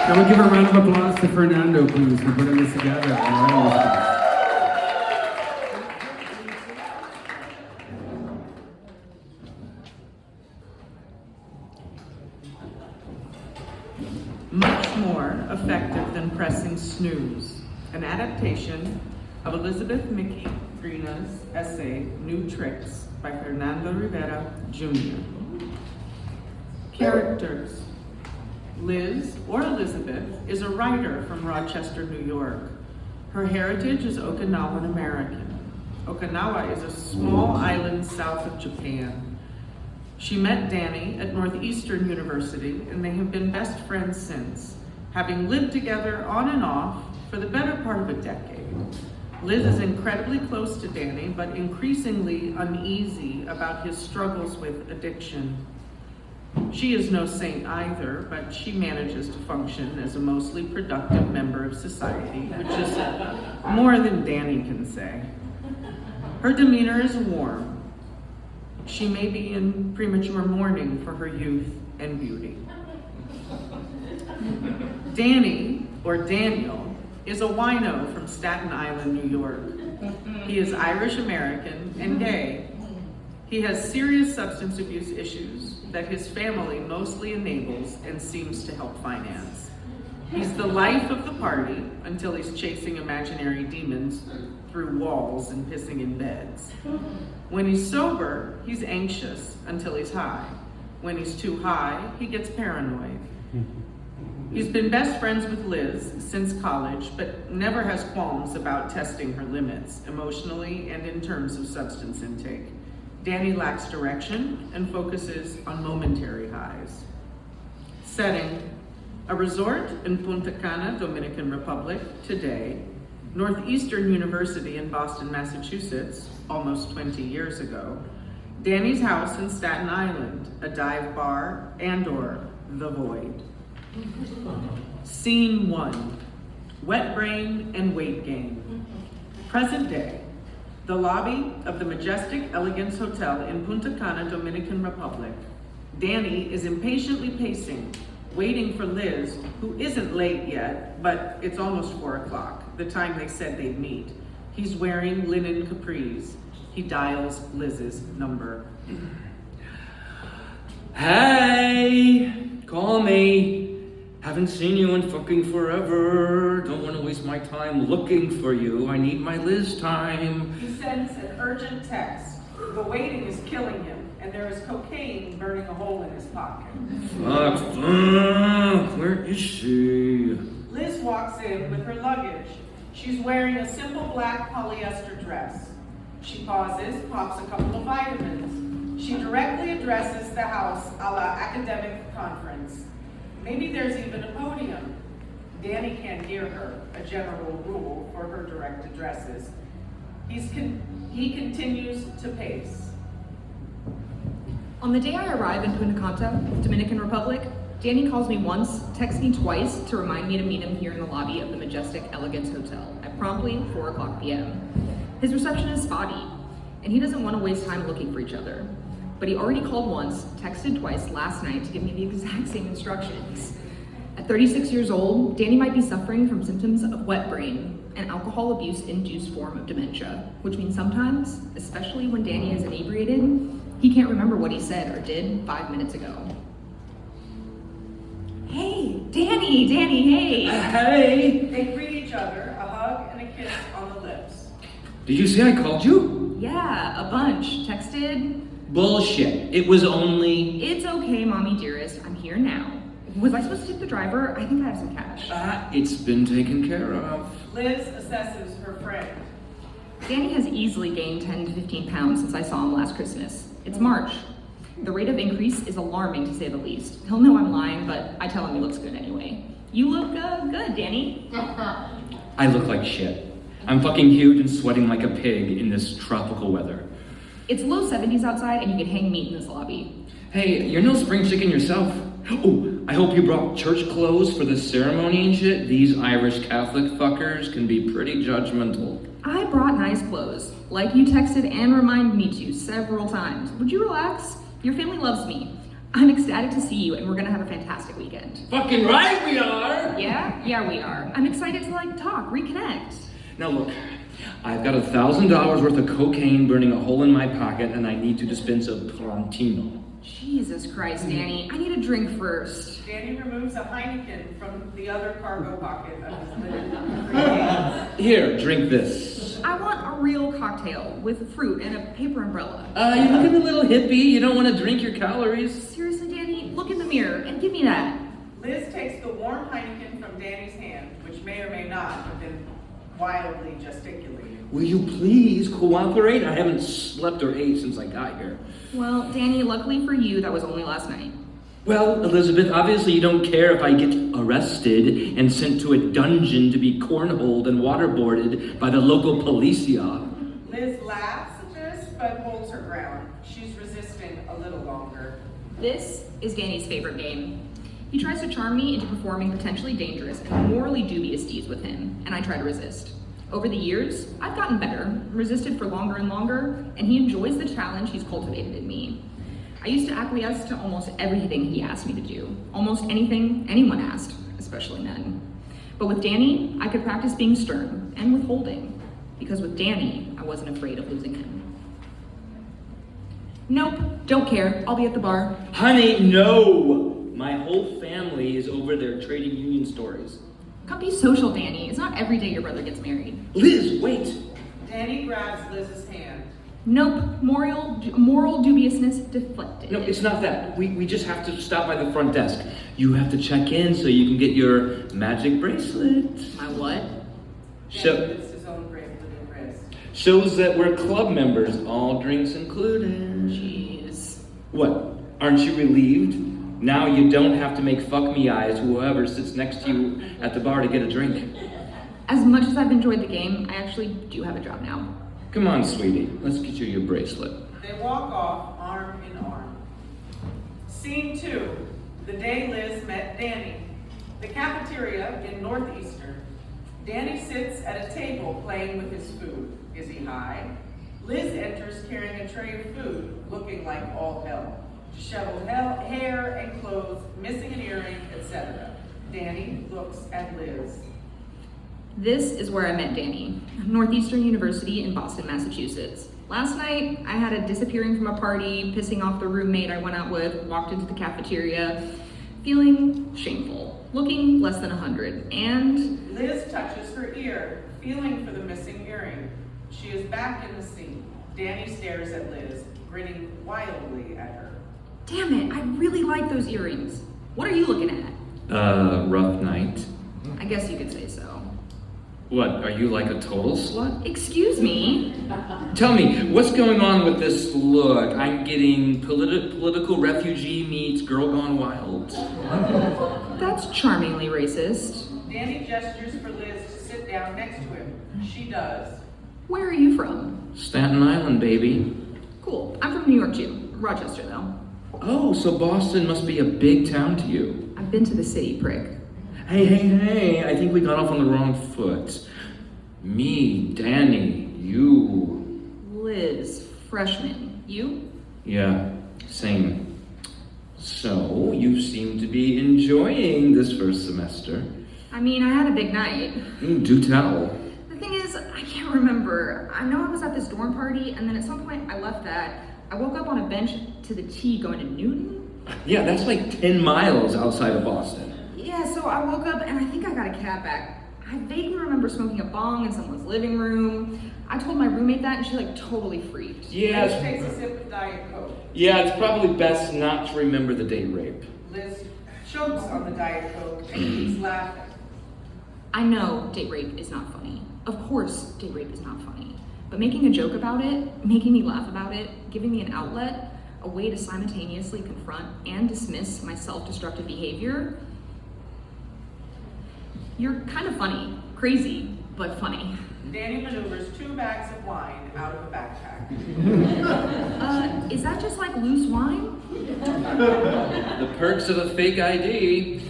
Can we give a round of applause to Fernando, please, for putting this together? Much more effective than pressing snooze, an adaptation of Elizabeth Greena's essay, New Tricks, by Fernando Rivera, Jr. Characters. Liz, or Elizabeth, is a writer from Rochester, New York. Her heritage is Okinawan American. Okinawa is a small island south of Japan. She met Danny at Northeastern University, and they have been best friends since, having lived together on and off for the better part of a decade. Liz is incredibly close to Danny, but increasingly uneasy about his struggles with addiction. She is no saint either, but she manages to function as a mostly productive member of society, which is more than Danny can say. Her demeanor is warm. She may be in premature mourning for her youth and beauty. Danny, or Daniel, is a wino from Staten Island, New York. He is Irish American and gay. He has serious substance abuse issues that his family mostly enables and seems to help finance. He's the life of the party until he's chasing imaginary demons through walls and pissing in beds. When he's sober, he's anxious until he's high. When he's too high, he gets paranoid. He's been best friends with Liz since college, but never has qualms about testing her limits, emotionally and in terms of substance intake. Danny lacks direction and focuses on momentary highs. Setting: a resort in Punta Cana, Dominican Republic, today, Northeastern University in Boston, Massachusetts, almost 20 years ago, Danny's house in Staten Island, a dive bar and/or the void. Scene 1, wet brain and weight gain. Present day. The lobby of the majestic Elegance Hotel in Punta Cana, Dominican Republic. Danny is impatiently pacing, waiting for Liz, who isn't late yet, but it's almost 4 o'clock, the time they said they'd meet. He's wearing linen capris. He dials Liz's number. Hey, call me. Haven't seen you in fucking forever. Don't want to waste my time looking for you. I need my Liz time. He sends an urgent text. The waiting is killing him, and there is cocaine burning a hole in his pocket. Fuck, where is she? Liz walks in with her luggage. She's wearing a simple black polyester dress. She pauses, pops a couple of vitamins. She directly addresses the house a la academic conference. Maybe there's even a podium. Danny can't hear her, a general rule for her direct addresses. He continues to pace. On the day I arrive in Punta Cana, Dominican Republic, Danny calls me once, texts me twice to remind me to meet him here in the lobby of the majestic Elegance Hotel at promptly 4 o'clock p.m. His reception is spotty. and he doesn't want to waste time looking for each other. But he already called once, texted twice last night to give me the exact same instructions. At 36 years old, Danny might be suffering from symptoms of wet brain, an alcohol abuse-induced form of dementia, which means sometimes, especially when Danny is inebriated, he can't remember what he said or did 5 minutes ago. Hey, Danny, hey! Hey! They greet each other, a hug and a kiss on the lips. Did you say I called you? Yeah, a bunch. Texted. Bullshit. It was only... It's okay, mommy dearest, I'm here now. Was I supposed to tip the driver? I think I have some cash. It's been taken care of. Liz assesses her friend. Danny has easily gained 10 to 15 pounds since I saw him last Christmas. It's March. The rate of increase is alarming, to say the least. He'll know I'm lying, but I tell him he looks good anyway. You look good, Danny. I look like shit. I'm fucking huge and sweating like a pig in this tropical weather. It's low 70s outside and you can hang meat in this lobby. Hey, you're no spring chicken yourself. Oh, I hope you brought church clothes for the ceremony and shit. These Irish Catholic fuckers can be pretty judgmental. I brought nice clothes, like you texted and reminded me to several times. Would you relax? Your family loves me. I'm ecstatic to see you and we're gonna have a fantastic weekend. Fucking right we are! Yeah, we are. I'm excited to talk, reconnect. Now look, I've got $1,000 worth of cocaine burning a hole in my pocket and I need to dispense a Prontino. Jesus Christ, Danny. I need a drink first. Danny removes a Heineken from the other cargo pocket of his linen. Here, drink this. I want a real cocktail with fruit and a paper umbrella. You're looking a little hippie. You don't want to drink your calories. Seriously, Danny, look in the mirror and give me that. Liz takes the warm Heineken from Danny's hand, which may or may not have been wildly gesticulated. Will you please cooperate? I haven't slept or ate since I got here. Well, Danny, luckily for you, that was only last night. Well, Elizabeth, obviously you don't care if I get arrested and sent to a dungeon to be cornholed and waterboarded by the local policia. Liz laughs at this, but holds her ground. She's resisting a little longer. This is Danny's favorite game. He tries to charm me into performing potentially dangerous and morally dubious deeds with him, and I try to resist. Over the years, I've gotten better, resisted for longer and longer, and he enjoys the challenge he's cultivated in me. I used to acquiesce to almost everything he asked me to do, almost anything anyone asked, especially men. But with Danny, I could practice being stern and withholding, because with Danny, I wasn't afraid of losing him. Nope, don't care, I'll be at the bar. Honey, no! My whole family is over there trading union stories. Come be social, Danny. It's not every day your brother gets married. Liz, wait! Danny grabs Liz's hand. Nope, moral dubiousness deflected. No, it's not that. We just have to stop by the front desk. You have to check in so you can get your magic bracelet. My what? Danny lifts his own bracelet and wrist. Shows that we're club members, all drinks included. Jeez. What? Aren't you relieved? Now you don't have to make fuck me eyes to whoever sits next to you at the bar to get a drink. As much as I've enjoyed the game, I actually do have a job now. Come on, sweetie. Let's get you your bracelet. They walk off arm in arm. Scene 2, the day Liz met Danny. The cafeteria in Northeastern. Danny sits at a table playing with his food. Is he high? Liz enters carrying a tray of food, looking like all hell. Disheveled hair and clothes, missing an earring, etc. Danny looks at Liz. This is where I met Danny, Northeastern University in Boston, Massachusetts. Last night, I had a disappearing from a party, pissing off the roommate I went out with, walked into the cafeteria, feeling shameful, looking less than 100, and... Liz touches her ear, feeling for the missing earring. She is back in the scene. Danny stares at Liz, grinning wildly at her. Damn it, I really like those earrings. What are you looking at? Rough night. I guess you could say so. What, are you like a total slut? Excuse me? Tell me, what's going on with this look? I'm getting political refugee meets girl gone wild. That's charmingly racist. Danny gestures for Liz to sit down next to him. She does. Where are you from? Staten Island, baby. Cool. I'm from New York too. Rochester though. Oh, so Boston must be a big town to you. I've been to the city, prick. Hey, I think we got off on the wrong foot. Me, Danny, you. Liz, Freshman. You? Yeah, same. So, you seem to be enjoying this first semester. I mean, I had a big night. Do tell. The thing is, I can't remember. I know I was at this dorm party, and then at some point I left that. I woke up on a bench to the T going to Newton. Yeah, that's like 10 miles outside of Boston. Yeah, so I woke up and I think I got a cab back. I vaguely remember smoking a bong in someone's living room. I told my roommate that and she like totally freaked. Yeah, Liz takes a sip of Diet Coke. yeah, it's probably best not to remember the date rape. Liz chokes on the Diet Coke and keeps laughing. I know date rape is not funny. Of course, date rape is not funny. But making a joke about it, making me laugh about it, giving me an outlet, a way to simultaneously confront and dismiss my self-destructive behavior, you're kind of funny. Crazy, but funny. Danny maneuvers 2 bags of wine out of a backpack. Is that just like loose wine? The perks of a fake ID.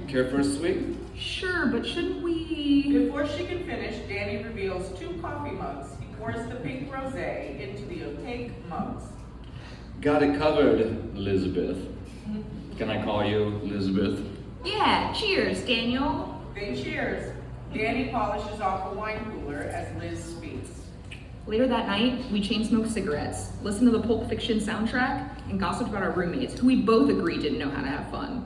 Care for a sweet? Sure, but shouldn't we... Before she can finish, Danny reveals 2 coffee mugs. He pours the pink rosé into the opaque mugs. Got it covered, Elizabeth. Can I call you Elizabeth? Yeah, cheers, Daniel. They cheers. Danny polishes off a wine cooler as Liz speaks. Later that night, we chain smoked cigarettes, listened to the Pulp Fiction soundtrack, and gossiped about our roommates, who we both agreed didn't know how to have fun.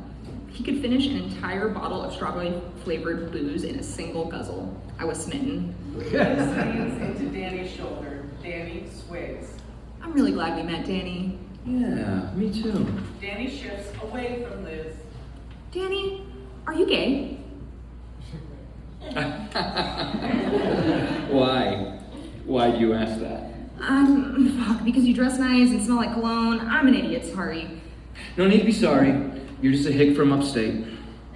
He could finish an entire bottle of strawberry-flavored booze in a single guzzle. I was smitten. Liz leans into Danny's shoulder. Danny sways. I'm really glad we met, Danny. Yeah, me too. Danny shifts away from Liz. Danny, are you gay? Why? Why do you ask that? Because you dress nice and smell like cologne. I'm an idiot, sorry. No need to be sorry. You're just a hick from upstate.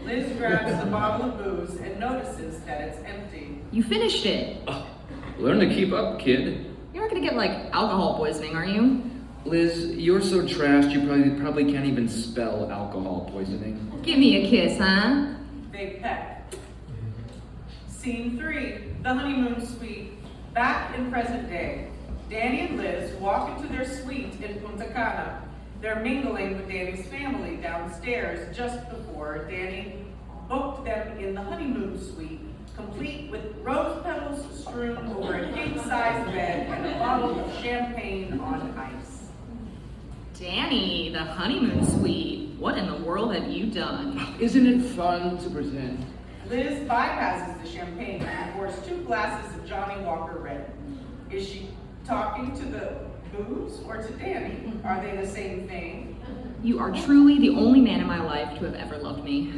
Liz grabs the bottle of booze and notices that it's empty. You finished it. Oh, learn to keep up, kid. You're not gonna get, like, alcohol poisoning, are you? Liz, you're so trashed you probably can't even spell alcohol poisoning. Give me a kiss, huh? They peck. Scene 3, the honeymoon suite. Back in present day, Danny and Liz walk into their suite in Punta Cana. They're mingling with Danny's family downstairs just before Danny booked them in the honeymoon suite, complete with rose petals strewn over a king-size bed and a bottle of champagne on ice. Danny, the honeymoon suite. What in the world have you done? Isn't it fun to pretend? Liz bypasses the champagne and pours 2 glasses of Johnny Walker Red. Is she talking to the booze or to Danny? Are they the same thing? You are truly the only man in my life to have ever loved me.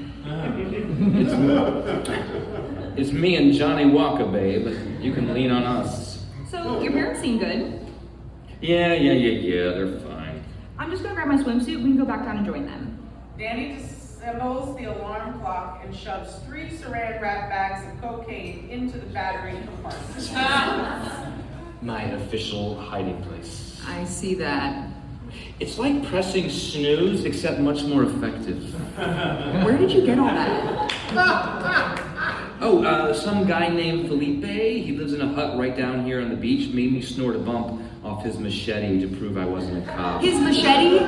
It's me and Johnny Walker, babe. You can lean on us. So, your parents seem good. Yeah, they're fine. I'm just gonna grab my swimsuit. We can go back down and join them. Danny disassembles the alarm clock and shoves 3 saran wrap bags of cocaine into the battery compartment. My official hiding place. I see that. It's like pressing snooze, except much more effective. Where did you get all that? Some guy named Felipe, he lives in a hut right down here on the beach, made me snort a bump off his machete to prove I wasn't a cop. His machete?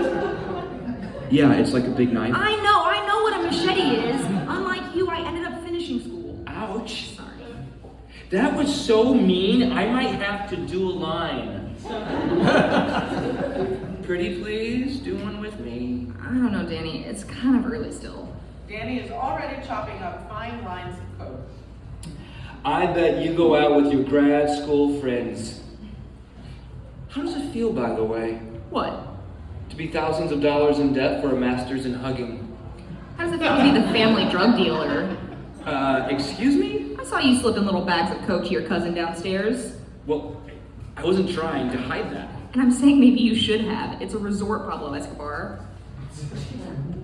Yeah, it's like a big knife. I know what a machete is. Unlike you, I ended up finishing school. Ouch. Sorry. That was so mean, I might have to do a line. Pretty please, do one with me. I don't know, Danny. It's kind of early still. Danny is already chopping up fine lines of coke. I bet you go out with your grad school friends. How does it feel, by the way, What? to be thousands of dollars in debt for a master's in hugging? How does it feel to be the family drug dealer? Excuse me? I saw you slipping little bags of coke to your cousin downstairs. Well, I wasn't trying to hide that. And I'm saying maybe you should have. It's a resort problem, Escobar.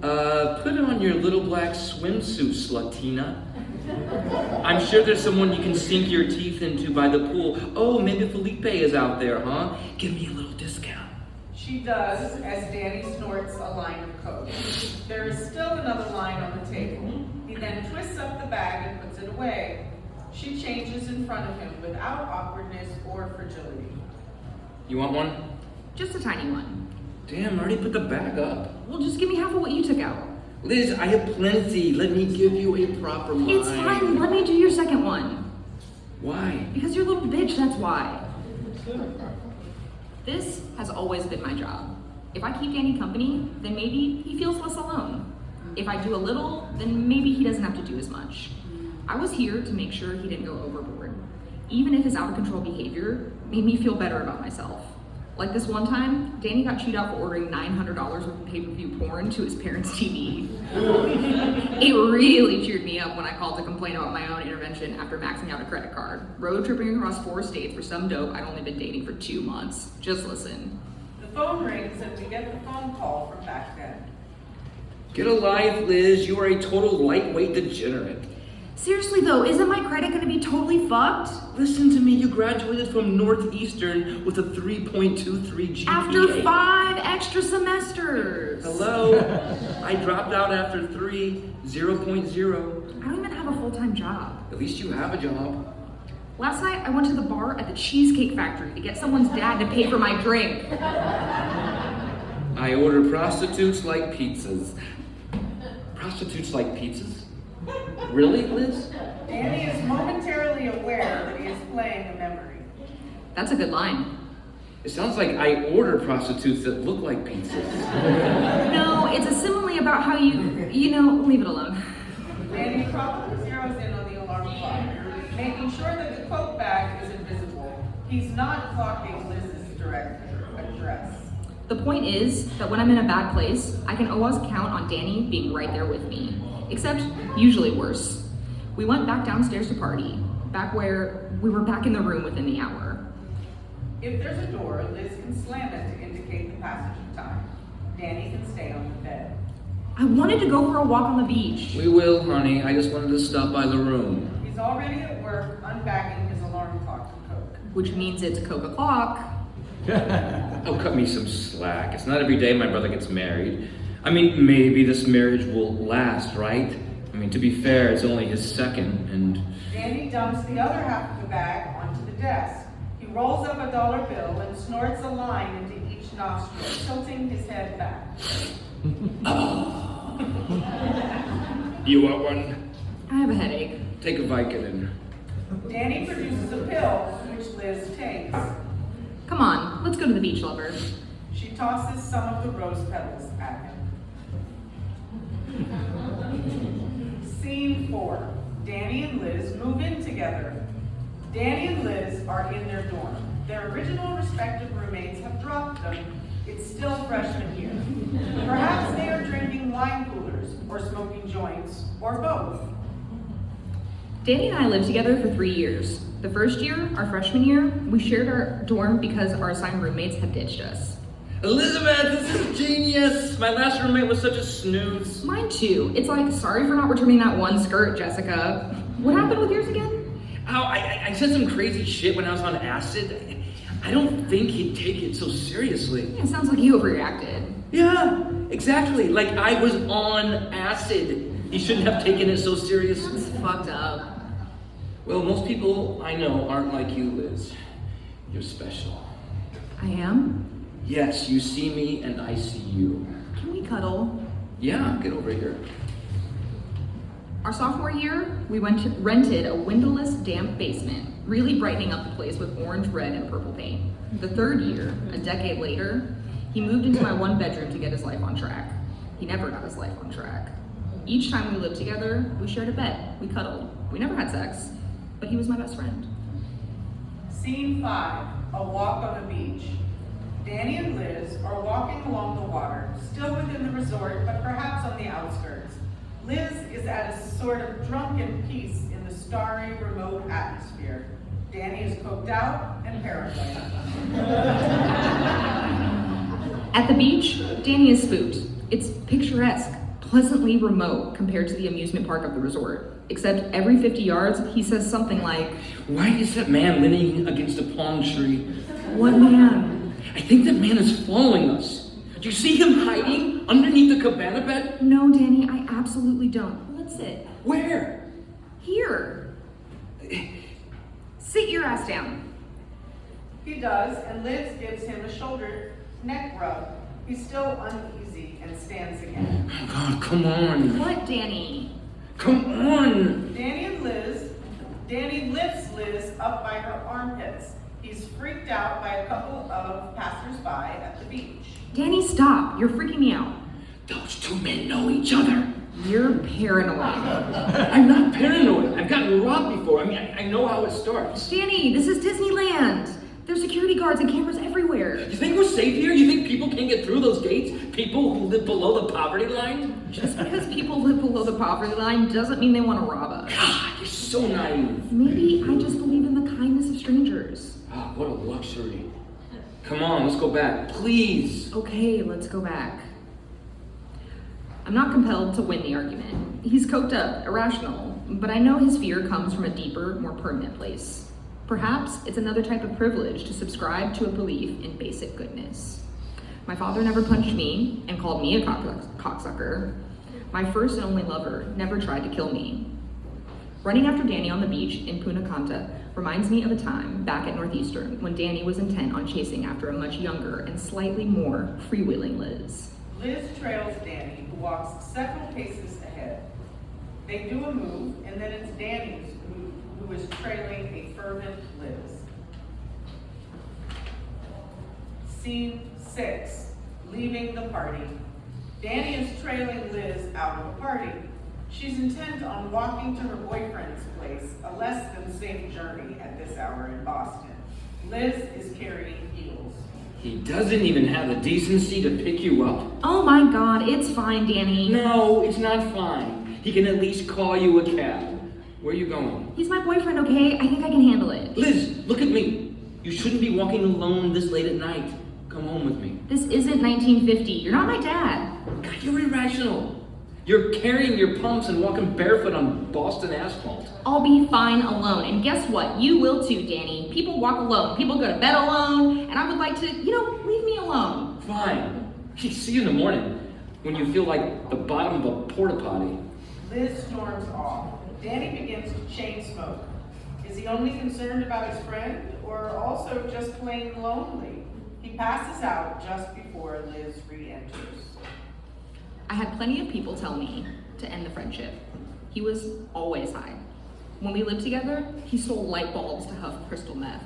Put on your little black swimsuit, Slutina. I'm sure there's someone you can sink your teeth into by the pool. Oh, maybe Felipe is out there, huh? Give me a little discount. She does as Danny snorts a line of coke. There is still another line on the table. He then twists up the bag and puts it away. She changes in front of him without awkwardness or fragility. You want one? Just a tiny one. Damn, I already put the bag up. Well, just give me half of what you took out. Liz, I have plenty. Let me give you a proper line. It's fine. Let me do your second one. Why? Because you're a little bitch, that's why. This has always been my job. If I keep Danny company, then maybe he feels less alone. If I do a little, then maybe he doesn't have to do as much. I was here to make sure he didn't go overboard. Even if his out of control behavior made me feel better about myself. Like this one time, Danny got chewed out for ordering $900 worth of pay-per-view porn to his parents' TV. It really cheered me up when I called to complain about my own intervention after maxing out a credit card. Road tripping across 4 states for some dope I'd only been dating for 2 months. Just listen. The phone rings and we get the phone call from back then. Get a life, Liz. You are a total lightweight degenerate. Seriously though, isn't my credit gonna be totally fucked? Listen to me. You graduated from Northeastern with a 3.23 GPA. After 5 extra semesters. Hello? I dropped out after 3, 0.0. I don't even have a full-time job. At least you have a job. Last night, I went to the bar at the Cheesecake Factory to get someone's dad to pay for my drink. I order prostitutes like pizzas. Prostitutes like pizzas? Really, Liz? Danny is momentarily aware that he is playing a memory. That's a good line. It sounds like I order prostitutes that look like pizzas. No, it's a simile about how you know, leave it alone. Danny probably zeroes in on the alarm clock, making sure that the coat bag is invisible. He's not clocking Liz's direct address. The point is that when I'm in a bad place, I can always count on Danny being right there with me. Except, usually worse. We went back downstairs to party, back where we were back in the room within the hour. If there's a door, Liz can slam it to indicate the passage of time. Danny can stay on the bed. I wanted to go for a walk on the beach. We will, honey. I just wanted to stop by the room. He's already at work unbagging his alarm clock for Coke. Which means it's Coca clock. Oh, cut me some slack. It's not every day my brother gets married. I mean, maybe this marriage will last, right? I mean, to be fair, it's only his second, and... Danny dumps the other half of the bag onto the desk. He rolls up a dollar bill and snorts a line into each nostril, tilting his head back. You want one? I have a headache. Take a Vicodin. Danny produces a pill, which Liz takes. Come on, let's go to the beach, lover. She tosses some of the rose petals at him. Scene 4. Danny and Liz move in together. Danny and Liz are in their dorm. Their original respective roommates have dropped them. It's still freshman year. Perhaps they are drinking wine coolers, or smoking joints, or both. Danny and I lived together for 3 years. The first year, our freshman year, we shared our dorm because our assigned roommates had ditched us. Elizabeth, this is genius! My last roommate was such a snooze. Mine too. It's like, sorry for not returning that one skirt, Jessica. What happened with yours again? Ow, I said some crazy shit when I was on acid. I don't think he'd take it so seriously. Yeah, it sounds like you overreacted. Yeah, exactly. Like I was on acid. He shouldn't have taken it so seriously. That's fucked up. Well, most people I know aren't like you, Liz. You're special. I am? Yes, you see me and I see you. Can we cuddle? Yeah, get over here. Our sophomore year, we rented a windowless, damp basement, really brightening up the place with orange, red, and purple paint. The third year, a decade later, he moved into my one bedroom to get his life on track. He never got his life on track. Each time we lived together, we shared a bed, we cuddled. We never had sex, but he was my best friend. Scene 5. A walk on the beach. Danny and Liz are walking along the water, still within the resort, but perhaps on the outskirts. Liz is at a sort of drunken peace in the starry, remote atmosphere. Danny is coked out and paranoid. At the beach, Danny is spooked. It's picturesque, pleasantly remote compared to the amusement park of the resort. Except every 50 yards, he says something like, Why is that man leaning against a palm tree? "What man?" I think that man is following us. Do you see him hiding underneath the cabana bed? No, Danny, I absolutely don't. Let's sit. Where? Here. Sit your ass down. He does, and Liz gives him a shoulder Neck rub. He's still uneasy and stands again. Oh God, come on. What, Danny? Come on. Danny lifts Liz up by her armpits. He's freaked out by a couple of passersby at the beach. Danny, stop. You're freaking me out. Those two men know each other. You're paranoid. I'm not paranoid. I've gotten robbed before. I know how it starts. Danny, this is Disneyland. There's security guards and cameras everywhere. You think we're safe here? You think people can't get through those gates? People who live below the poverty line? Just because people live below the poverty line doesn't mean they want to rob us. God, you're so naive. Maybe I just believe in the kindness of strangers. Oh, what a luxury. Come on, let's go back, please. Okay, let's go back. I'm not compelled to win the argument. He's coked up, irrational, but I know his fear comes from a deeper, more permanent place. Perhaps it's another type of privilege to subscribe to a belief in basic goodness. My father never punched me and called me a cocksucker. My first and only lover never tried to kill me. Running after Danny on the beach in Punta Cana reminds me of a time back at Northeastern when Danny was intent on chasing after a much younger and slightly more freewheeling Liz. Liz trails Danny, who walks several paces ahead. They do a move, and then it's Danny's move, who is trailing a fervent Liz. Scene 6, leaving the party. Danny is trailing Liz out of the party. She's intent on walking to her boyfriend's place, a less than safe journey at this hour in Boston. Liz is carrying heels. He doesn't even have the decency to pick you up. Oh my God, it's fine, Danny. No, it's not fine. He can at least call you a cab. Where are you going? He's my boyfriend, okay? I think I can handle it. Liz, look at me. You shouldn't be walking alone this late at night. Come home with me. This isn't 1950. You're not my dad. God, you're irrational. You're carrying your pumps and walking barefoot on Boston asphalt. I'll be fine alone. And guess what? You will too, Danny. People walk alone. People go to bed alone. And I would like to, leave me alone. Fine. See you in the morning when you feel like the bottom of a porta potty. Liz storms off. Danny begins to chain smoke. Is he only concerned about his friend or also just plain lonely? He passes out just before Liz re-enters. I had plenty of people tell me to end the friendship. He was always high. When we lived together, he stole light bulbs to huff crystal meth.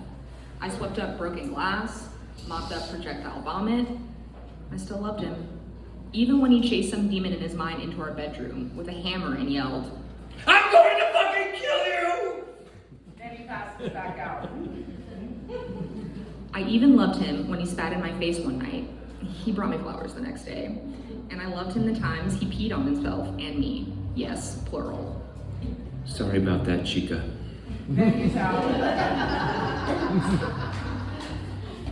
I swept up broken glass, mopped up projectile vomit. I still loved him. Even when he chased some demon in his mind into our bedroom with a hammer and yelled, I'm going to fucking kill you! Then he passes back out. I even loved him when he spat in my face one night. He brought me flowers the next day. And I loved him the times he peed on himself and me. Yes, plural. Sorry about that, Chica. Then he's out.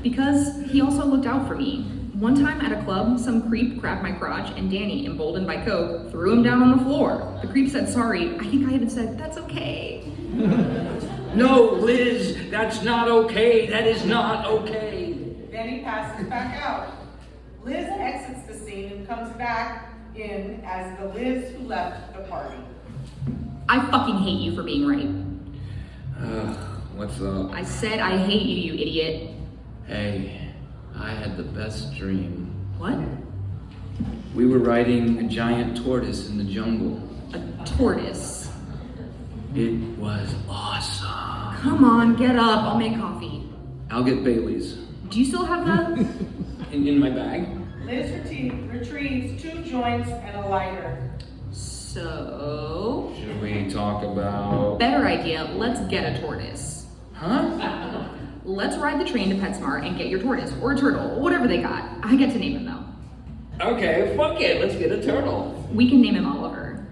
Because he also looked out for me. One time at a club, some creep grabbed my crotch and Danny, emboldened by coke, threw him down on the floor. The creep said sorry. I think I even said, that's okay. No, Liz, that's not okay. That is not okay. Then he passes back out. Liz exits the scene and comes back in as the Liz who left the party. I fucking hate you for being right. What's up? I said I hate you, you idiot. Hey, I had the best dream. What? We were riding a giant tortoise in the jungle. A tortoise. It was awesome. Come on, get up. I'll make coffee. I'll get Bailey's. Do you still have the... In my bag? Liz retrieves 2 joints and a lighter. So... Should we talk about... Better idea. Let's get a tortoise. Huh? Let's ride the train to PetSmart and get your tortoise. Or a turtle. Whatever they got. I get to name him, though. Okay, fuck it. Let's get a turtle. We can name him Oliver.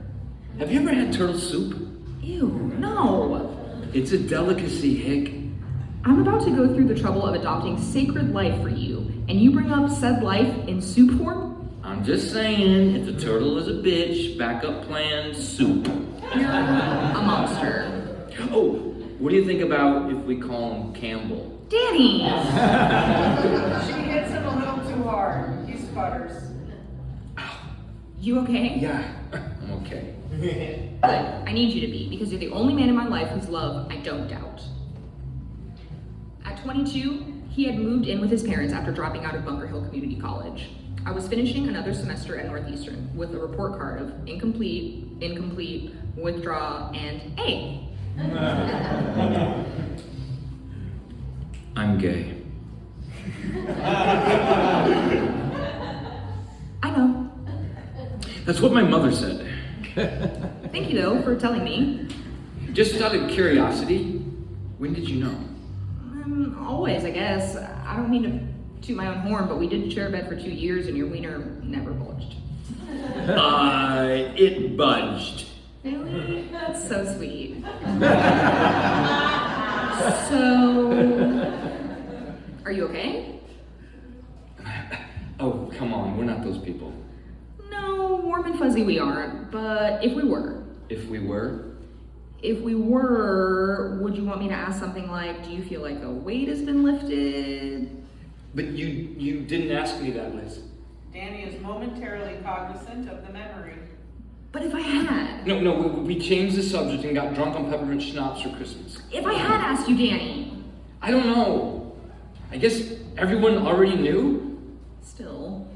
Have you ever had turtle soup? Ew, no. It's a delicacy, Hick. I'm about to go through the trouble of adopting sacred life for you, and you bring up said life in soup form? I'm just saying, if the turtle is a bitch, backup plan, soup. You're a monster. Oh, what do you think about if we call him Campbell? Danny! She hits him a little too hard. He sputters. You okay? Yeah, I'm okay. Good. I need you to be, because you're the only man in my life whose love I don't doubt. At 22, He had moved in with his parents after dropping out of Bunker Hill Community College. I was finishing another semester at Northeastern with a report card of incomplete, withdraw, and A. I'm gay. I know. That's what my mother said. Thank you, though, for telling me. Just out of curiosity, when did you know? Always, I guess. I don't mean to toot my own horn, but we did share a bed for 2 years and your wiener never bulged. It budged. Really? That's so sweet. So, are you okay? Oh, come on, we're not those people. No, warm and fuzzy we aren't, but if we were. If we were? If we were, would you want me to ask something like, do you feel like a weight has been lifted? But you didn't ask me that, Liz. Danny is momentarily cognizant of the memory. But if I had. No, we changed the subject and got drunk on peppermint schnapps for Christmas. If I had asked you, Danny. I don't know. I guess everyone already knew? Still.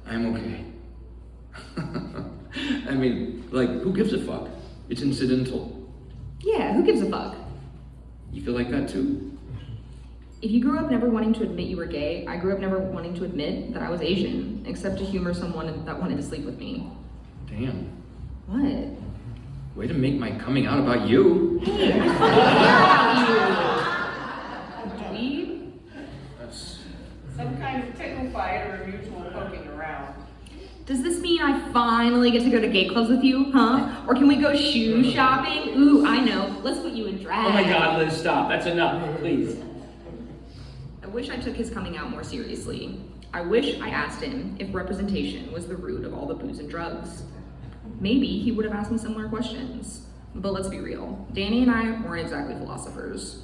I'm okay. I mean, like, who gives a fuck? It's incidental. Yeah, who gives a fuck? You feel like that too? If you grew up never wanting to admit you were gay, I grew up never wanting to admit that I was Asian, except to humor someone that wanted to sleep with me. Damn. What? Way to make my coming out about you. Hey, I fucking care about you! Dweeb? That's... Some kind of tickle fight or a mutual poking around. Does this mean I finally get to go to gay clubs with you, huh? Or can we go shoe shopping? Ooh, I know. Let's put you in drag. Oh my God, Liz, stop. That's enough, please. I wish I took his coming out more seriously. I wish I asked him if representation was the root of all the booze and drugs. Maybe he would have asked me similar questions. But let's be real, Danny and I weren't exactly philosophers.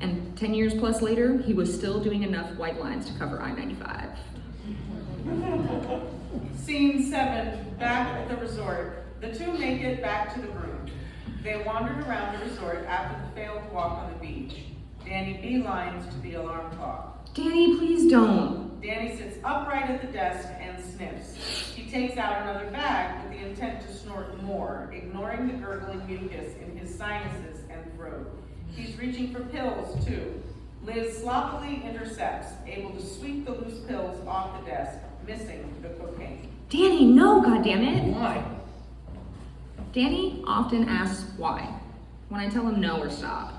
And 10 years plus later, he was still doing enough white lines to cover I-95. Scene 7, back at the resort. The two make it back to the room. They wandered around the resort after the failed walk on the beach. Danny beelines to the alarm clock. Danny, please don't. Danny sits upright at the desk and sniffs. He takes out another bag with the intent to snort more, ignoring the gurgling mucus in his sinuses and throat. He's reaching for pills, too. Liz sloppily intercepts, able to sweep the loose pills off the desk, missing the cocaine. Danny, no, goddammit. Why? Danny often asks why, when I tell him no or stop.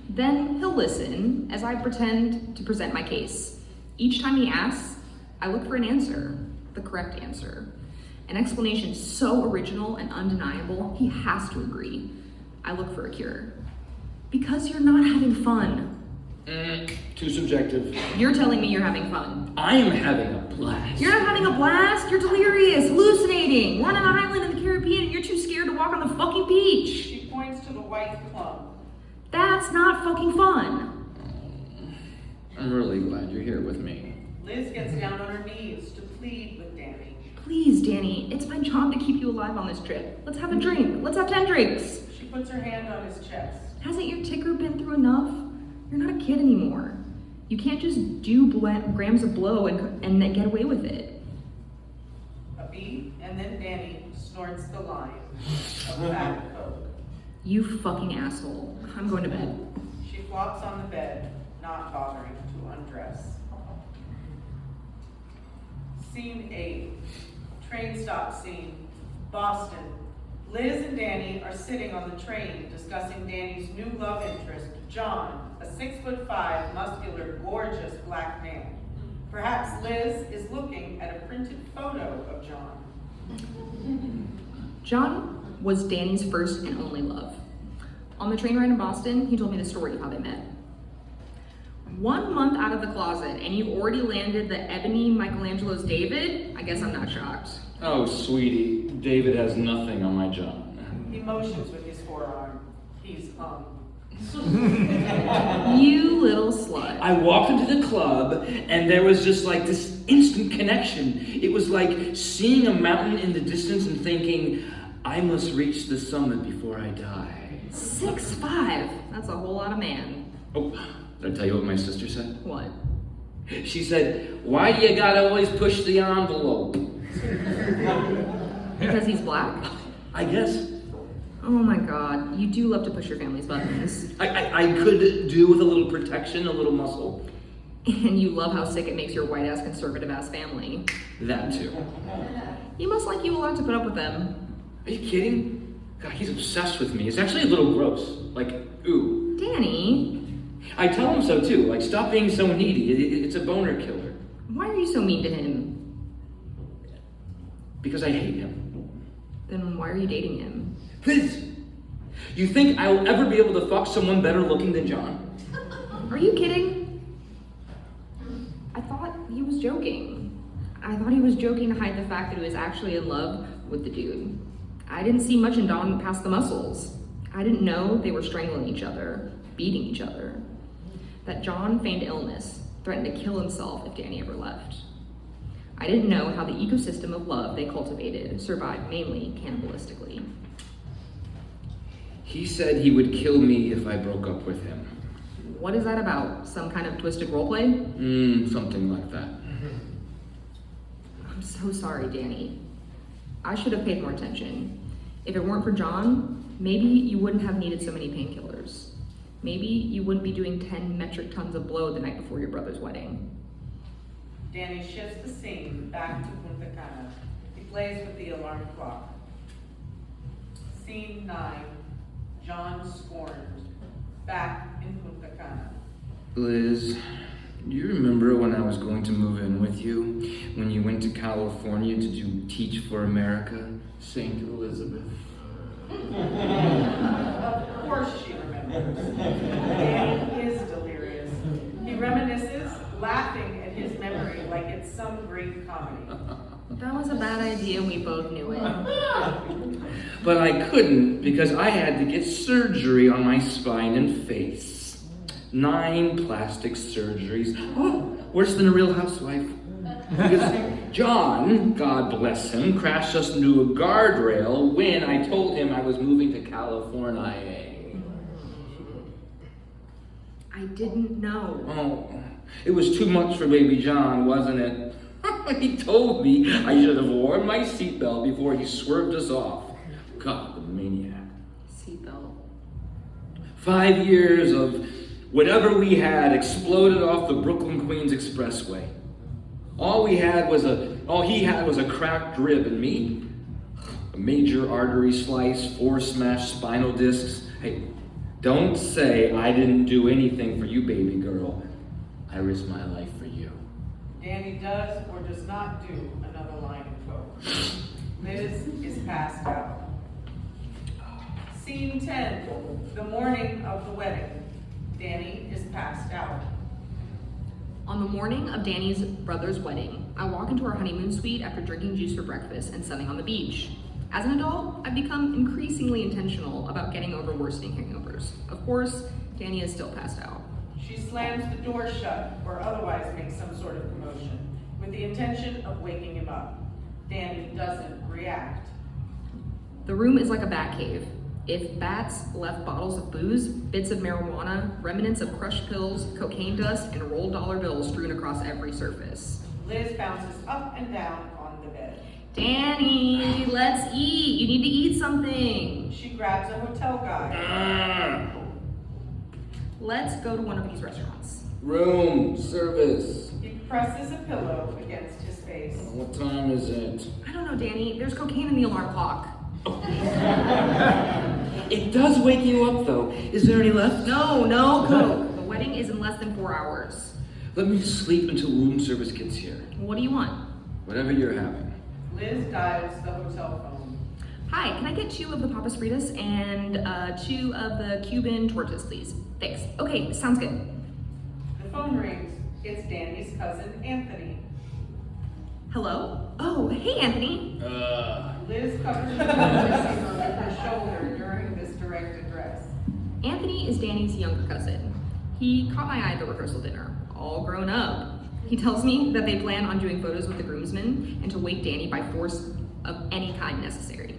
Then he'll listen as I pretend to present my case. Each time he asks, I look for an answer, the correct answer. An explanation so original and undeniable, he has to agree. I look for a cure. Because you're not having fun. Too subjective. You're telling me you're having fun. I am having a blast. You're not having a blast, you're delirious, hallucinating. We're on an island in the Caribbean and you're too scared to walk on the fucking beach. She points to the white clump. That's not fucking fun. I'm really glad you're here with me. Liz gets down on her knees to plead with Danny. Please, Danny, it's my job to keep you alive on this trip. Let's have a drink. Let's have 10 drinks. She puts her hand on his chest. Hasn't your ticker been through enough? You're not a kid anymore. You can't just do grams of blow and then get away with it. A beat, and then Danny snorts the line of fat coke. You fucking asshole. I'm going to bed. She flops on the bed, not bothering to undress. Scene 8. Train stop scene. Boston. Liz and Danny are sitting on the train discussing Danny's new love interest, John, a 6'5", muscular, gorgeous black man. Perhaps Liz is looking at a printed photo of John. John was Danny's first and only love. On the train ride in Boston, he told me the story of how they met. 1 month out of the closet, and you've already landed the ebony Michelangelo's David? I guess I'm not shocked. Oh, sweetie, David has nothing on my John. He motions with his forearm. He's hung. You little slut. I walked into the club, and there was just like this instant connection. It was like seeing a mountain in the distance and thinking, I must reach the summit before I die. 6'5". That's a whole lot of man. Oh, Did I tell you what my sister said? What? She said, "Why do you gotta always push the envelope?" Because he's black? I guess. Oh my god, you do love to push your family's buttons. I could do with a little protection, a little muscle. And you love how sick it makes your white-ass, conservative-ass family. That too. He must like you a lot to put up with them. Are you kidding? God, he's obsessed with me. It's actually a little gross. Like, ooh. Danny, I tell him so too. Like, stop being so needy. It's a boner killer. why are you so mean to him? Because I hate him. Then why are you dating him? Liz, you think I will ever be able to fuck someone better looking than John? Are you kidding? I thought he was joking. I thought he was joking to hide the fact that he was actually in love with the dude. I didn't see much in Don past the muscles. I didn't know they were strangling each other, beating each other. That John feigned illness, threatened to kill himself if Danny ever left. I didn't know how the ecosystem of love they cultivated survived mainly cannibalistically. He said he would kill me if I broke up with him. What is that about? Some kind of twisted roleplay? Something like that. I'm so sorry, Danny. I should have paid more attention. If it weren't for John, maybe you wouldn't have needed so many painkillers. Maybe you wouldn't be doing 10 metric tons of blow the night before your brother's wedding. Danny shifts the scene back to Punta Cana. He plays with the alarm clock. Scene 9. John scorned. Back in Punta Cana. Liz, do you remember when I was going to move in with you? When you went to California to do Teach for America? St. Elizabeth. Of course she remembers. Danny is delirious. He reminisces, laughing at his memory like it's some great comedy. That was a bad idea, we both knew it. But I couldn't because I had to get surgery on my spine and face. 9 plastic surgeries. Oh, worse than a Real Housewife. Because John, God bless him, crashed us into a guardrail when I told him I was moving to California. I didn't know. Oh, it was too much for baby John, wasn't it? He told me I should have worn my seatbelt before he swerved us off. God, the maniac. Seatbelt. 5 years of whatever we had exploded off the Brooklyn Queens Expressway. All he had was a cracked rib, and me, a major artery slice, 4 smashed spinal discs. Hey, don't say I didn't do anything for you, baby girl. I risked my life for you. Danny does or does not do another line of coke. Liz is passed out. Scene 10, the morning of the wedding. Danny is passed out. On the morning of Danny's brother's wedding, I walk into our honeymoon suite after drinking juice for breakfast and sunning on the beach. As an adult, I've become increasingly intentional about getting over worsening hangovers. Of course, Danny is still passed out. She slams the door shut or otherwise makes some sort of commotion with the intention of waking him up. Danny doesn't react. The room is like a bat cave. If bats left bottles of booze, bits of marijuana, remnants of crushed pills, cocaine dust, and rolled dollar bills strewn across every surface. Liz bounces up and down on the bed. Danny, let's eat. You need to eat something. She grabs a hotel guide. Let's go to one of these restaurants. Room service. He presses a pillow against his face. What time is it? I don't know, Danny. There's cocaine in the alarm clock. It does wake you up, though. Is there any left? No, Coke. The wedding is in less than 4 hours. Let me sleep until room service gets here. What do you want? Whatever you're having. Liz dials the hotel phone. Hi, can I get 2 of the papas fritas and 2 of the Cuban tortas, please? Thanks. Okay, sounds good. The phone rings. It's Danny's cousin, Anthony. Hello? Oh, hey, Anthony. Liz covers the phone receiver with her shoulder during this direct address. Anthony is Danny's younger cousin. He caught my eye at the rehearsal dinner, all grown up. He tells me that they plan on doing photos with the groomsmen and to wake Danny by force of any kind necessary.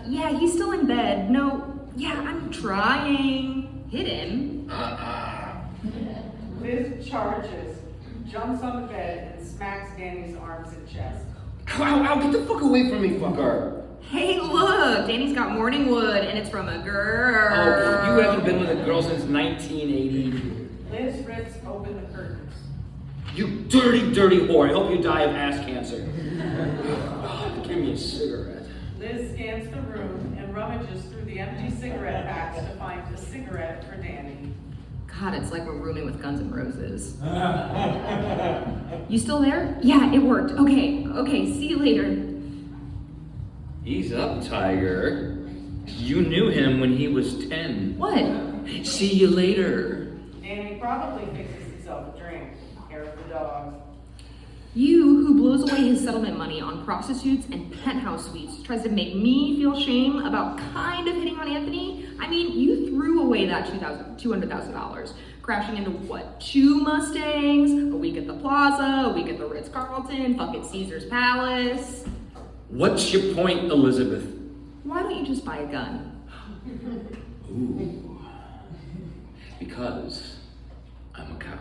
Yeah, he's still in bed. No, yeah, I'm trying. Hit him. Liz charges, jumps on the bed, and smacks Danny's arms and chest. Ow, get the fuck away from me, fucker. Hey, look, Danny's got morning wood, and it's from a girl. Oh, you haven't been with a girl since 1980. Liz rips open the curtains. You dirty, dirty whore. I hope you die of ass cancer. Give me a cigarette. Liz scans the room and rummages through the empty cigarette packs to find a cigarette for Danny. God, it's like we're rooming with Guns N' Roses. You still there? Yeah, it worked. Okay, see you later. Ease up, Tiger. You knew him when he was 10. What? See you later. Danny probably fixes himself a drink. Care of the dog. You, who blows away his settlement money on prostitutes and penthouse suites, tries to make me feel shame about kind of hitting on Anthony? I mean, you threw away that $200,000, crashing into what, 2 Mustangs, a week at the Plaza, a week at the Ritz-Carlton, fucking Caesar's Palace. What's your point, Elizabeth? Why don't you just buy a gun? Ooh. Because I'm a coward.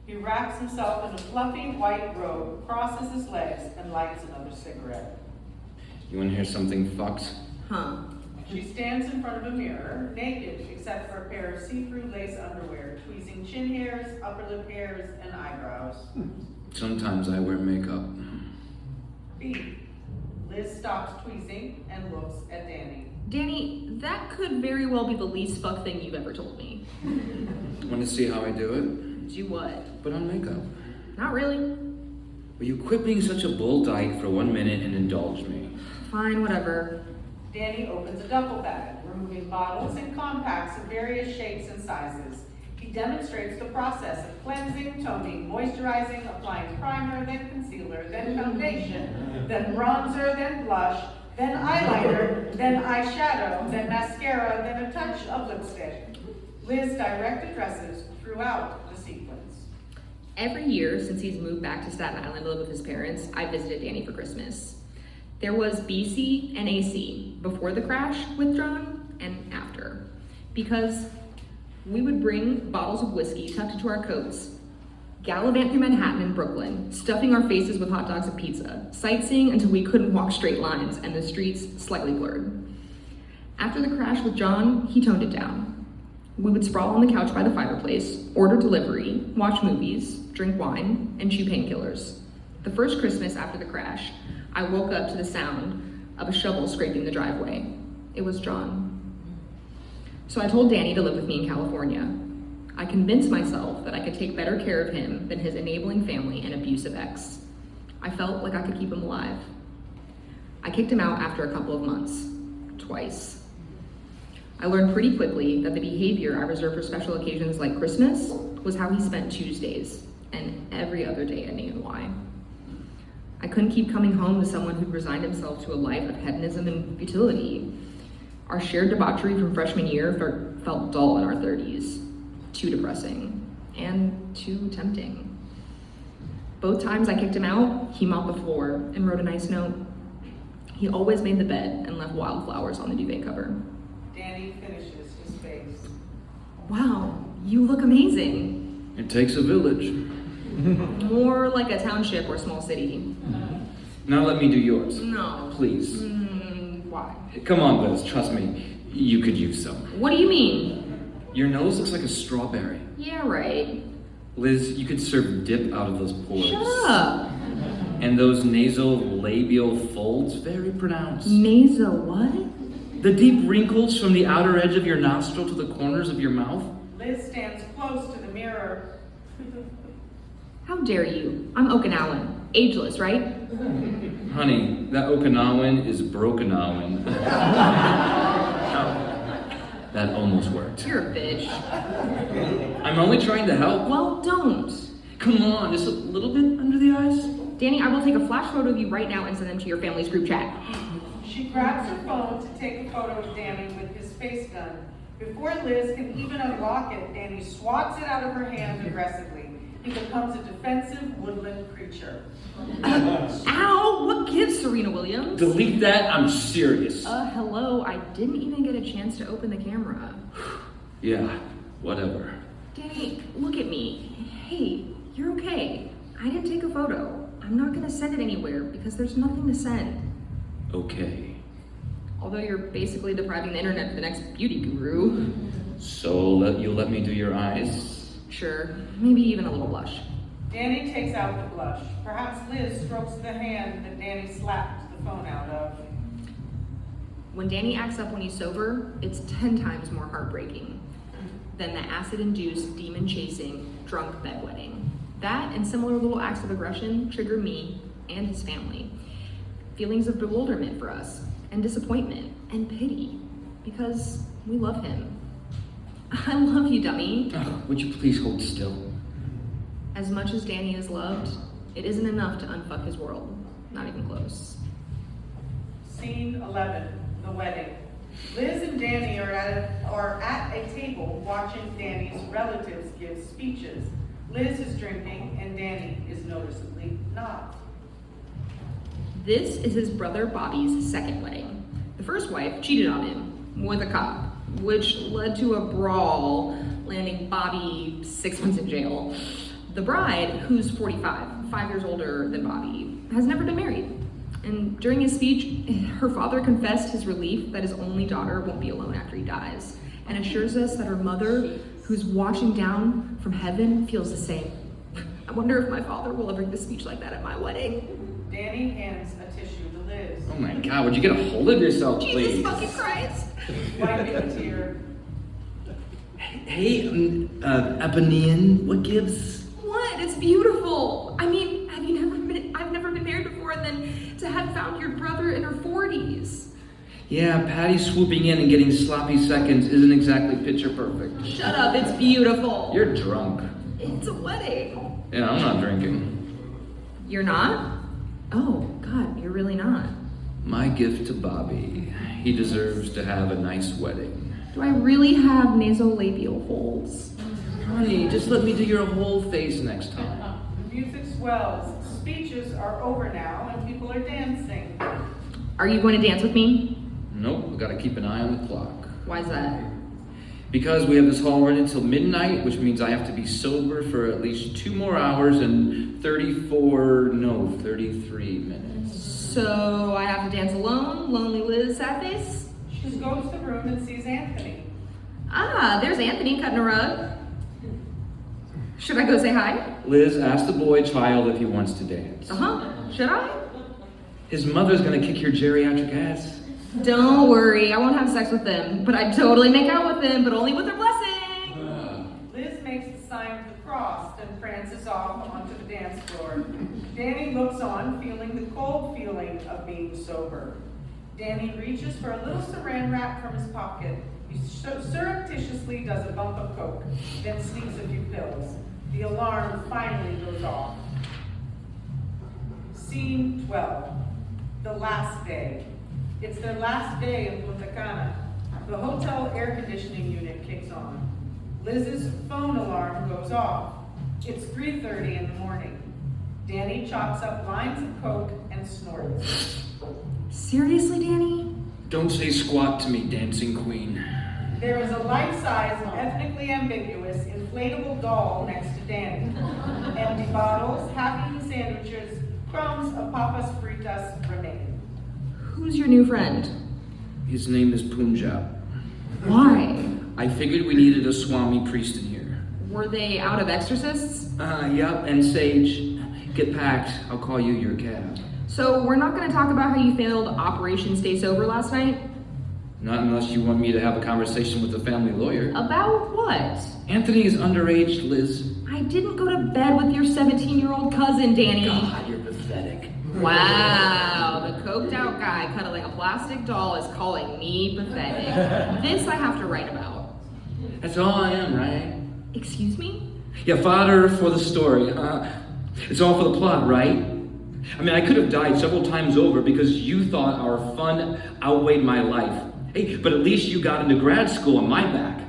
He wraps himself in a fluffy white robe, crosses his legs, and lights another cigarette. You wanna hear something fucked? Huh. She stands in front of a mirror, naked except for a pair of see-through lace underwear, tweezing chin hairs, upper lip hairs, and eyebrows. Sometimes I wear makeup. B. Liz stops tweezing and looks at Danny. Danny, that could very well be the least fuck thing you've ever told me. Wanna see how I do it? Do what? Put on makeup. Not really. Will you quit being such a bull dyke for 1 minute and indulge me? Fine, whatever. Danny opens a duffel bag, removing bottles and compacts of various shapes and sizes. He demonstrates the process of cleansing, toning, moisturizing, applying primer, then concealer, then foundation, then bronzer, then blush, then eyeliner, then eyeshadow, then mascara, then a touch of lipstick. Liz direct addresses throughout the sequence. Every year since he's moved back to Staten Island to live with his parents, I visited Danny for Christmas. There was BC and AC, before the crash with John and after. Because we would bring bottles of whiskey tucked into our coats, gallivant through Manhattan and Brooklyn, stuffing our faces with hot dogs and pizza, sightseeing until we couldn't walk straight lines and the streets slightly blurred. After the crash with John, he toned it down. We would sprawl on the couch by the fireplace, order delivery, watch movies, drink wine, and chew painkillers. The first Christmas after the crash, I woke up to the sound of a shovel scraping the driveway. It was John. So I told Danny to live with me in California. I convinced myself that I could take better care of him than his enabling family and abusive ex. I felt like I could keep him alive. I kicked him out after a couple of months, twice. I learned pretty quickly that the behavior I reserved for special occasions like Christmas was how he spent Tuesdays and every other day ending in Y. I couldn't keep coming home to someone who'd resigned himself to a life of hedonism and futility. Our shared debauchery from freshman year felt dull in our 30s, too depressing, and too tempting. Both times I kicked him out, he mopped the floor and wrote a nice note. He always made the bed and left wildflowers on the duvet cover. Danny finishes his face. Wow, you look amazing. It takes a village. More like a township or small city. Now let me do yours. No. Please. Why? Come on, Liz, trust me. You could use some. What do you mean? Your nose looks like a strawberry. Yeah, right. Liz, you could serve dip out of those pores. Shut up. And those nasal labial folds, very pronounced. Nasal what? The deep wrinkles from the outer edge of your nostril to the corners of your mouth. Liz stands close to the mirror. How dare you? I'm Okinawan. Ageless, right? Honey, that Okinawan is Brokinawan. That almost worked. You're a bitch. I'm only trying to help. Well, don't. Come on, just a little bit under the eyes. Danny, I will take a flash photo of you right now and send them to your family's group chat. She grabs her phone to take a photo of Danny with his face gun. Before Liz can even unlock it, Danny swats it out of her hand aggressively. He becomes a defensive woodland creature. Ow! What gives, Serena Williams? Delete that, I'm serious. Hello, I didn't even get a chance to open the camera. Yeah, Whatever. Danny, look at me. Hey, you're okay. I didn't take a photo. I'm not gonna send it anywhere because there's nothing to send. Okay. Although you're basically depriving the internet of the next beauty guru. So you'll let me do your eyes? Sure, maybe even a little blush. Danny takes out the blush. Perhaps Liz strokes the hand that Danny slapped the phone out of. When Danny acts up when he's sober, it's 10 times more heartbreaking than the acid-induced, demon-chasing, drunk bedwetting. That and similar little acts of aggression trigger me and his family. Feelings of bewilderment for us, and disappointment, and pity, because we love him. I love you, dummy. Oh, would you please hold still? As much as Danny is loved, it isn't enough to unfuck his world. Not even close. Scene 11, the wedding. Liz and Danny are at a table watching Danny's relatives give speeches. Liz is drinking and Danny is noticeably not. This is his brother Bobby's second wedding. The first wife cheated on him with a cop, which led to a brawl, landing Bobby 6 months in jail. The bride, who's 45, 5 years older than Bobby, has never been married. And during his speech, her father confessed his relief that his only daughter won't be alone after he dies, and assures us that her mother, who's watching down from heaven, feels the same. I wonder if my father will ever give a speech like that at my wedding. Danny hands a tissue to Liz. Oh my God, would you get a hold of yourself, please? Jesus fucking Christ! Wiping a tear. Hey, Eponine, what gives? What? It's beautiful. I mean, I've never been married before, and then to have found your brother in her 40s. Yeah, Patty swooping in and getting sloppy seconds isn't exactly picture perfect. Shut up, it's beautiful. You're drunk. It's a wedding. Yeah, I'm not drinking. You're not? Oh, God, you're really not. My gift to Bobby. He deserves to have a nice wedding. Do I really have nasolabial holes? Honey, just let me do your whole face next time. The music swells. Speeches are over now and people are dancing. Are you going to dance with me? Nope, we gotta keep an eye on the clock. Why's that? Because we have this hall rented till midnight, which means I have to be sober for at least 2 more hours and 33 minutes. So I have to dance alone? Lonely Liz, sad face? She goes to the room and sees Anthony. Ah, there's Anthony cutting a rug. Should I go say hi? Liz, ask the boy child if he wants to dance. Uh-huh. Should I? His mother's gonna kick your geriatric ass. Don't worry, I won't have sex with them, but I'd totally make out with them, but only with their blessing. Liz makes the sign of the cross and prances off onto the dance floor. Danny looks on, feeling the cold feeling of being sober. Danny reaches for a little saran wrap from his pocket. He surreptitiously does a bump of coke, then sneaks a few pills. The alarm finally goes off. Scene 12, the last day. It's their last day in Punta Cana. The hotel air conditioning unit kicks on. Liz's phone alarm goes off. It's 3:30 in the morning. Danny chops up lines of coke and snorts. Seriously, Danny? Don't say squat to me, dancing queen. There is a life-size, ethnically ambiguous, inflatable doll next to Danny. Empty bottles, half-eaten sandwiches, crumbs of papas fritas remain. Who's your new friend? His name is Punjab. Why? I figured we needed a Swami priest in here. Were they out of exorcists? Yep, and Sage, get packed. I'll call you your cab. So we're not going to talk about how you failed Operation Stay Sober last night? Not unless you want me to have a conversation with the family lawyer. About what? Anthony is underage, Liz. I didn't go to bed with your 17-year-old cousin, Danny. God, you're pathetic. Wow, the coked out guy cuddling a plastic doll is calling me pathetic. This I have to write about. That's all I am, right? Excuse me? Yeah, fodder for the story. It's all for the plot, right? I mean, I could have died several times over because you thought our fun outweighed my life. Hey, but at least you got into grad school on my back.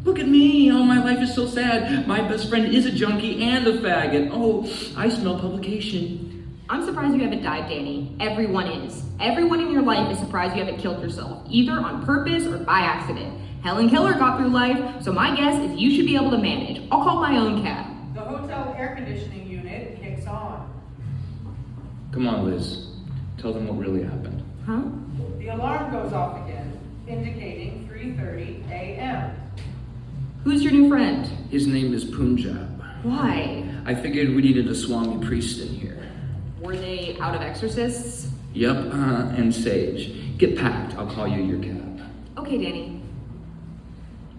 Look at me, oh, my life is so sad. My best friend is a junkie and a faggot. Oh, I smell publication. I'm surprised you haven't died, Danny. Everyone is. Everyone in your life is surprised you haven't killed yourself, either on purpose or by accident. Helen Keller got through life, so my guess is you should be able to manage. I'll call my own cab. The hotel air conditioning unit kicks on. Come on, Liz. Tell them what really happened. Huh? The alarm goes off again, indicating 3:30 a.m. Who's your new friend? His name is Punjab. Why? I figured we needed a Swami priest in here. Were they out of exorcists? Yup, and sage. Get packed. I'll call you your cab. Okay, Danny.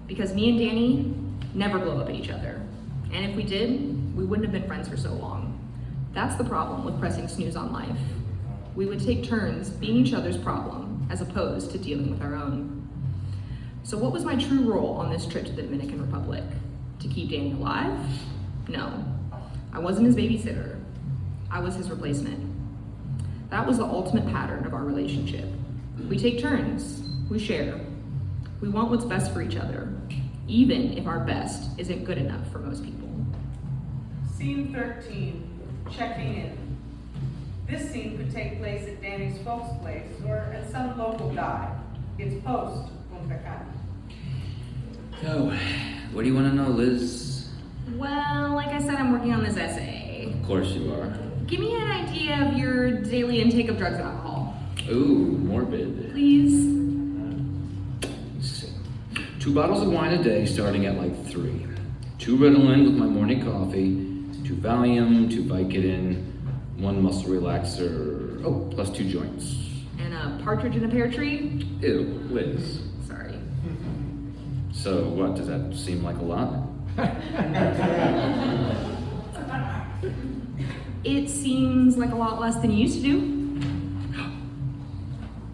Because me and Danny never blow up at each other. And if we did, we wouldn't have been friends for so long. That's the problem with pressing snooze on life. We would take turns being each other's problem as opposed to dealing with our own. So what was my true role on this trip to the Dominican Republic? To keep Danny alive? No. I wasn't his babysitter. I was his replacement. That was the ultimate pattern of our relationship. We take turns. We share. We want what's best for each other, even if our best isn't good enough for most people. Scene 13, checking in. This scene could take place at Danny's folks' place or at some local dive. It's post Punta Cana. So, what do you want to know, Liz? Well, like I said, I'm working on this essay. Of course you are. Give me an idea of your daily intake of drugs and alcohol. Ooh, morbid. Please. Let's see. 2 bottles of wine a day, starting at like 3. 2 Ritalin with my morning coffee. 2 Valium, 2 Vicodin, 1 muscle relaxer. Oh, plus 2 joints. And a partridge in a pear tree? Ew, Liz. Sorry. So what, does that seem like a lot? It seems like a lot less than you used to do.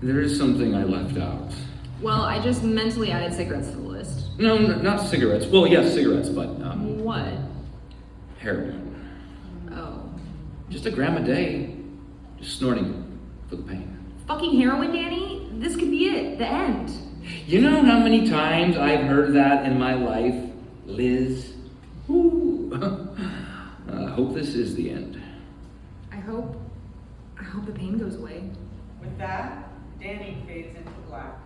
There is something I left out. Well, I just mentally added cigarettes to the list. No, not cigarettes. Well, yes, cigarettes, but What? heroin. Oh. Just a gram a day. Just snorting it for the pain. Fucking heroin, Danny? This could be it. The end. You know how many times I've heard that in my life, Liz? Ooh. I hope this is the end. I hope the pain goes away. With that, Danny fades into black.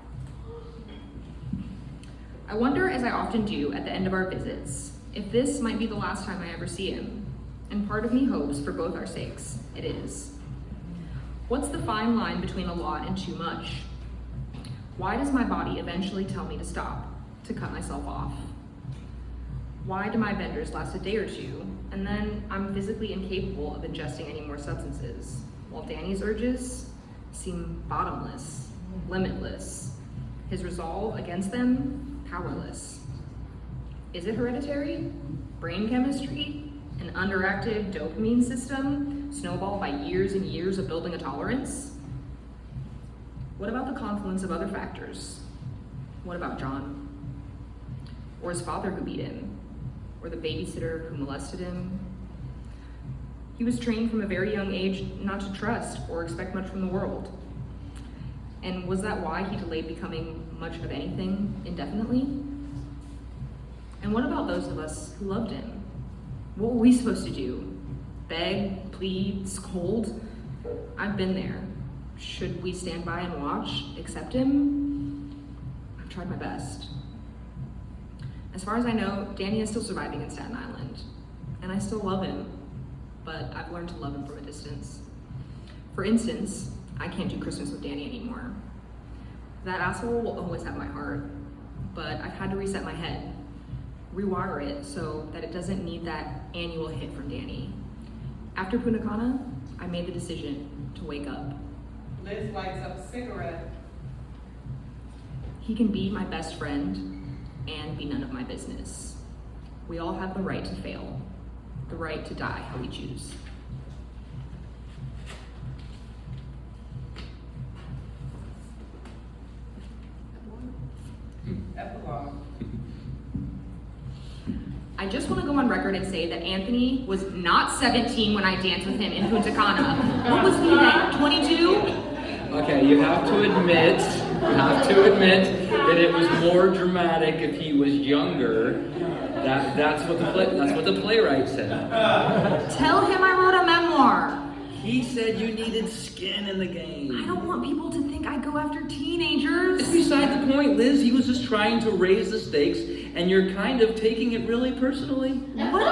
I wonder, as I often do at the end of our visits, if this might be the last time I ever see him. And part of me hopes, for both our sakes, it is. What's the fine line between a lot and too much? Why does my body eventually tell me to stop, to cut myself off? Why do my benders last a day or two, and then I'm physically incapable of ingesting any more substances, while Danny's urges seem bottomless, limitless, his resolve against them, powerless? Is it hereditary? Brain chemistry? An underactive dopamine system snowballed by years and years of building a tolerance? What about the confluence of other factors? What about John? Or his father who beat him? Or the babysitter who molested him? He was trained from a very young age not to trust or expect much from the world. And was that why he delayed becoming much of anything indefinitely? And what about those of us who loved him? What were we supposed to do? Beg, plead, scold? I've been there. Should we stand by and watch, accept him? I've tried my best. As far as I know, Danny is still surviving in Staten Island. And I still love him, but I've learned to love him from a distance. For instance, I can't do Christmas with Danny anymore. That asshole will always have my heart, but I've had to reset my head, rewire it so that it doesn't need that annual hit from Danny. After Punta Cana, I made the decision to wake up. Liz lights up a cigarette. He can be my best friend and be none of my business. We all have the right to fail, the right to die how we choose. Epilogue. I just want to go on record and say that Anthony was not 17 when I danced with him in Punta Cana. What was he then, 22? Okay, you have to admit that it was more dramatic if he was younger. That's what the playwright said. Tell him I wrote a memoir. He said you needed skin in the game. I don't want people to think I go after teenagers. It's beside the point, Liz. He was just trying to raise the stakes, and you're kind of taking it really personally. What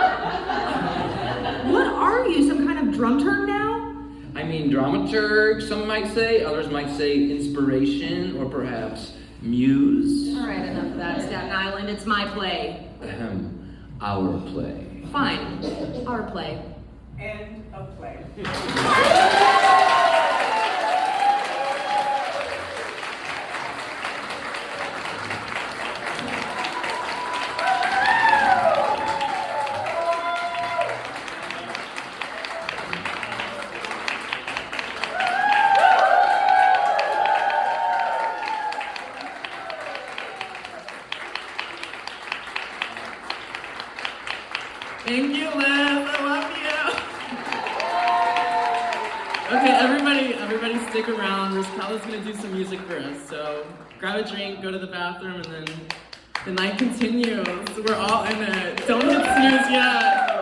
are you, some kind of drum turn now? I mean, dramaturg, some might say. Others might say inspiration, or perhaps muse. All right, enough of that, Staten Island. It's my play. Ahem. Our play. Fine. Our play. End of play. Thank you, Liz. I love you. Okay, everybody stick around. Roscalla's gonna do some music for us. So grab a drink, go to the bathroom, and then the night continues. We're all in it. Don't hit snooze yet.